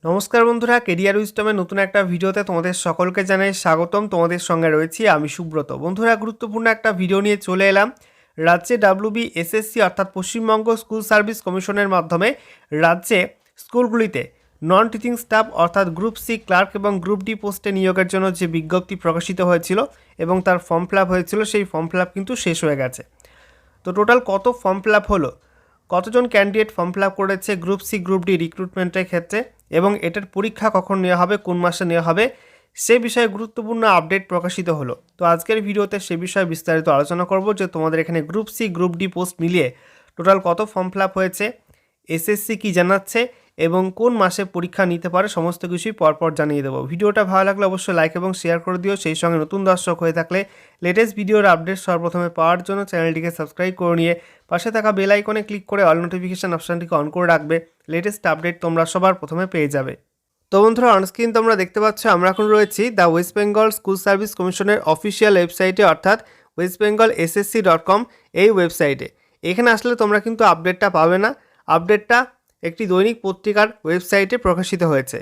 নমস্কার বন্ধুরা, কেরিয়ার উইজডমের নতুন একটা ভিডিওতে তোমাদের সকলকে জানাই স্বাগতম। তোমাদের সঙ্গে রয়েছি আমি সুব্রত। বন্ধুরা, গুরুত্বপূর্ণ একটা ভিডিও নিয়ে চলে এলাম। রাজ্যে WBSSC অর্থাৎ পশ্চিমবঙ্গ স্কুল সার্ভিস কমিশনের মাধ্যমে রাজ্যে স্কুলগুলিতে নন টিচিং স্টাফ অর্থাৎ গ্রুপ সি ক্লার্ক এবং গ্রুপ ডি পোস্টে নিয়োগের জন্য যে বিজ্ঞপ্তি প্রকাশিত হয়েছিল এবং তার ফর্ম ফিল আপ হয়েছিল, সেই ফর্ম ফিল আপ কিন্তু শেষ হয়ে গেছে। তো টোটাল কত ফর্ম ফিল আপ হলো, কতজন ক্যান্ডিডেট ফর্ম ফিল আপ করেছে গ্রুপ সি গ্রুপ ডি রিক্রুটমেন্টের ক্ষেত্রে, এবং এটার পরীক্ষা কখন নেওয়া হবে, কোন মাসে নেওয়া হবে, সে বিষয়ে গুরুত্বপূর্ণ আপডেট প্রকাশিত হলো। তো আজকের ভিডিওতে সে বিষয়ে বিস্তারিত আলোচনা করব যে তোমাদের এখানে group C group D post মিলিয়ে টোটাল কত ফর্ম ফিল আপ হয়েছে, এসএসসি কী জানাচ্ছে এবং কোন মাসে পরীক্ষা নিতে পারে, সমস্ত কিছুই পরপর জানিয়ে দেবো। ভিডিওটা ভালো লাগলে অবশ্যই লাইক এবং শেয়ার করে দিও। সেই সঙ্গে নতুন দর্শক হয়ে থাকলে লেটেস্ট ভিডিওর আপডেট সর্বপ্রথমে পাওয়ার জন্য চ্যানেলটিকে সাবস্ক্রাইব করে নিয়ে পাশে থাকা বেল আইকনে ক্লিক করে অল নোটিফিকেশান অপশানটিকে অন করে রাখবে। লেটেস্ট আপডেট তোমরা সবার প্রথমে পেয়ে যাবে। তো বন্ধুরা, অনস্ক্রিন তোমরা দেখতে পাচ্ছ আমরা এখন রয়েছি the West Bengal school service কমিশনের অফিসিয়াল ওয়েবসাইটে, অর্থাৎ westbengalssc.com এই ওয়েবসাইটে। এখানে আসলে তোমরা কিন্তু আপডেটটা পাবে না। আপডেটটা একটি দৈনিক পত্রিকার ওয়েবসাইটে প্রকাশিত হয়েছে।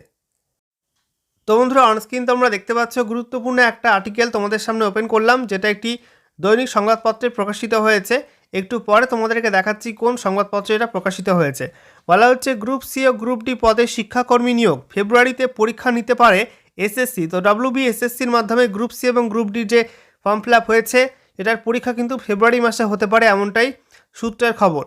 তো বন্ধুরা, অনস্ক্রিন তোমরা দেখতে পাচ্ছ গুরুত্বপূর্ণ একটা আর্টিকেল তোমাদের সামনে ওপেন করলাম, যেটা একটি দৈনিক সংবাদপত্রে প্রকাশিত হয়েছে। একটু পরে তোমাদেরকে দেখাচ্ছি কোন সংবাদপত্রে এটা প্রকাশিত হয়েছে। বলা হচ্ছে গ্রুপ সি ও গ্রুপ ডি পদে শিক্ষাকর্মী নিয়োগ, ফেব্রুয়ারিতে পরীক্ষা নিতে পারে এসএসসি। তো WBSSCর মাধ্যমে গ্রুপ সি এবং গ্রুপ ডি যে ফর্ম ফিল আপ হয়েছে, এটার পরীক্ষা কিন্তু ফেব্রুয়ারি মাসে হতে পারে, এমনটাই সূত্রের খবর।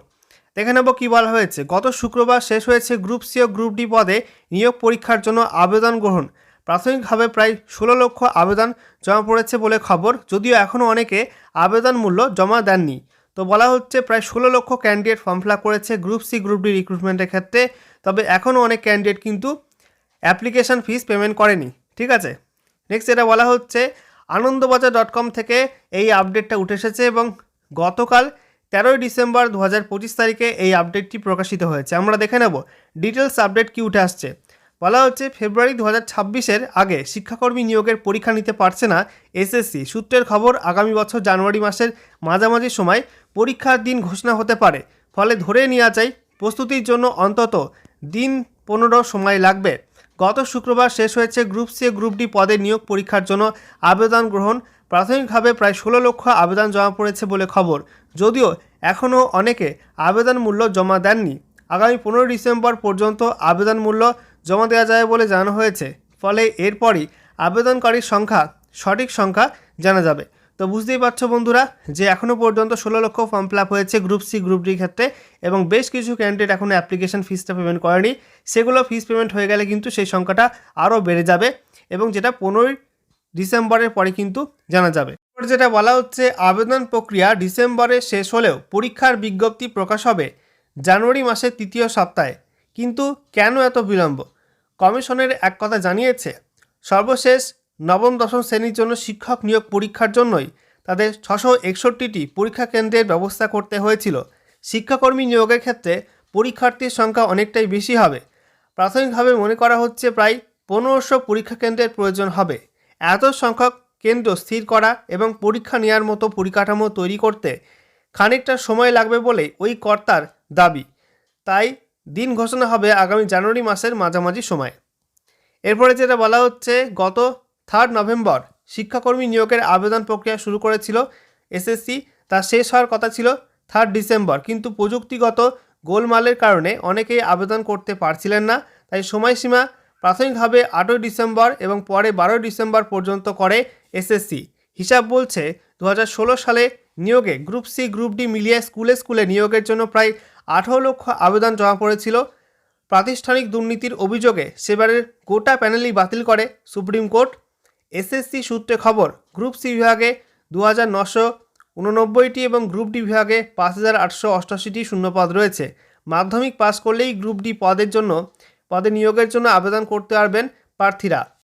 দেখে নেব কী বলা হয়েছে। গত শুক্রবার শেষ হয়েছে গ্রুপ সি ও গ্রুপ ডি পদে নিয়োগ পরীক্ষার জন্য আবেদন গ্রহণ। প্রাথমিকভাবে প্রায় 16 লক্ষ আবেদন জমা পড়েছে বলে খবর, যদিও এখনও অনেকে আবেদন মূল্য জমা দেননি। তো বলা হচ্ছে প্রায় 16 লক্ষ ক্যান্ডিডেট ফর্ম ফিল আপ করেছে গ্রুপ সি গ্রুপ ডি রিক্রুটমেন্টের ক্ষেত্রে, তবে এখনও অনেক ক্যান্ডিডেট কিন্তু অ্যাপ্লিকেশান ফিস পেমেন্ট করেনি। ঠিক আছে, নেক্সট এটা বলা হচ্ছে আনন্দবাজার.com থেকে এই আপডেটটা উঠে এসেছে এবং গতকাল 13ই ডিসেম্বর 2025 তারিখে এই আপডেটটি প্রকাশিত হয়েছে। আমরা দেখে নেব ডিটেলস আপডেট কি উঠে আসছে। বলা হচ্ছে ফেব্রুয়ারি 2026-এর আগে শিক্ষাকর্মী নিয়োগের পরীক্ষা নিতে পারছে না এসএসসি। সূত্রের খবর আগামী বছর জানুয়ারি মাসের মাঝামাঝি সময় পরীক্ষার দিন ঘোষণা হতে পারে, ফলে ধরে নেওয়া যায় প্রস্তুতির জন্য অন্তত দিন 15 সময় লাগবে। গত শুক্রবার শেষ হয়েছে গ্রুপ সি গ্রুপ ডি পদে নিয়োগ পরীক্ষার জন্য আবেদন গ্রহণ। প্রাথমিকভাবে প্রায় 16 লক্ষ আবেদন জমা পড়েছে বলে খবর, যদিও এখনও অনেকে আবেদন মূল্য জমা দেননি। আগামী 15 ডিসেম্বর পর্যন্ত আবেদন মূল্য জমা দেওয়া যায় বলে জানানো হয়েছে, ফলে এরপরই আবেদনকারীর সঠিক সংখ্যা জানা যাবে। তো বুঝতেই পারছো বন্ধুরা যে এখনও পর্যন্ত 16 লক্ষ ফর্ম ফিল আপ হয়েছে গ্রুপ সি গ্রুপ ডির ক্ষেত্রে, এবং বেশ কিছু ক্যান্ডিডেট এখনও অ্যাপ্লিকেশন ফিসটা পেমেন্ট করেনি। সেগুলো ফিস পেমেন্ট হয়ে গেলে কিন্তু সেই সংখ্যাটা আরও বেড়ে যাবে, এবং যেটা 15 ডিসেম্বরের পরে কিন্তু জানা যাবে। যেটা বলা হচ্ছে আবেদন প্রক্রিয়া ডিসেম্বরে শেষ হলেও পরীক্ষার বিজ্ঞপ্তি প্রকাশ হবে জানুয়ারি মাসের তৃতীয় সপ্তাহে। কিন্তু কেন এত বিলম্ব? কমিশনের এক কথা জানিয়েছে, সর্বশেষ নবম দশম শ্রেণীর জন্য শিক্ষক নিয়োগ পরীক্ষার জন্যই তাদের 661টি পরীক্ষা কেন্দ্রের ব্যবস্থা করতে হয়েছিল। শিক্ষাকর্মী নিয়োগের ক্ষেত্রে পরীক্ষার্থীর সংখ্যা অনেকটাই বেশি হবে। প্রাথমিকভাবে মনে করা হচ্ছে প্রায় 1500 পরীক্ষা কেন্দ্রের প্রয়োজন হবে। এত সংখ্যক কেন্দ্র স্থির করা এবং পরীক্ষা নেওয়ার মতো পরিকাঠামো তৈরি করতে খানিকটা সময় লাগবে বলে ওই কর্তার দাবি। তাই দিন ঘোষণা হবে আগামী জানুয়ারি মাসের মাঝামাঝি সময়। এরপরে যেটা বলা হচ্ছে গত 3 নভেম্বর শিক্ষাকর্মী নিয়োগের আবেদন প্রক্রিয়া শুরু করেছিল এসএসসি। তা শেষ হওয়ার কথা ছিল 3 ডিসেম্বর, কিন্তু প্রযুক্তিগত গোলমালের কারণে অনেকেই আবেদন করতে পারছিলেন না। তাই সময়সীমা প্রাথমিকভাবে 8ই ডিসেম্বর এবং পরে 12ই ডিসেম্বর পর্যন্ত করে এসএসসি। হিসাব বলছে 2016 সালে নিয়োগে গ্রুপ সি গ্রুপ ডি মিলিয়ে স্কুলে নিয়োগের জন্য প্রায় 18 লক্ষ আবেদন জমা পড়েছিল। প্রাতিষ্ঠানিক দুর্নীতির অভিযোগে সেবারের গোটা প্যানেলই বাতিল করে সুপ্রিম কোর্ট। এসএসসি সূত্রে খবর, গ্রুপ সি বিভাগে 2989টি এবং গ্রুপ ডি বিভাগে 5888টি শূন্যপদ রয়েছে। মাধ্যমিক পাস করলেই গ্রুপ ডি পদে নিয়োগের জন্য আবেদন করতে পারবেন প্রার্থীরা।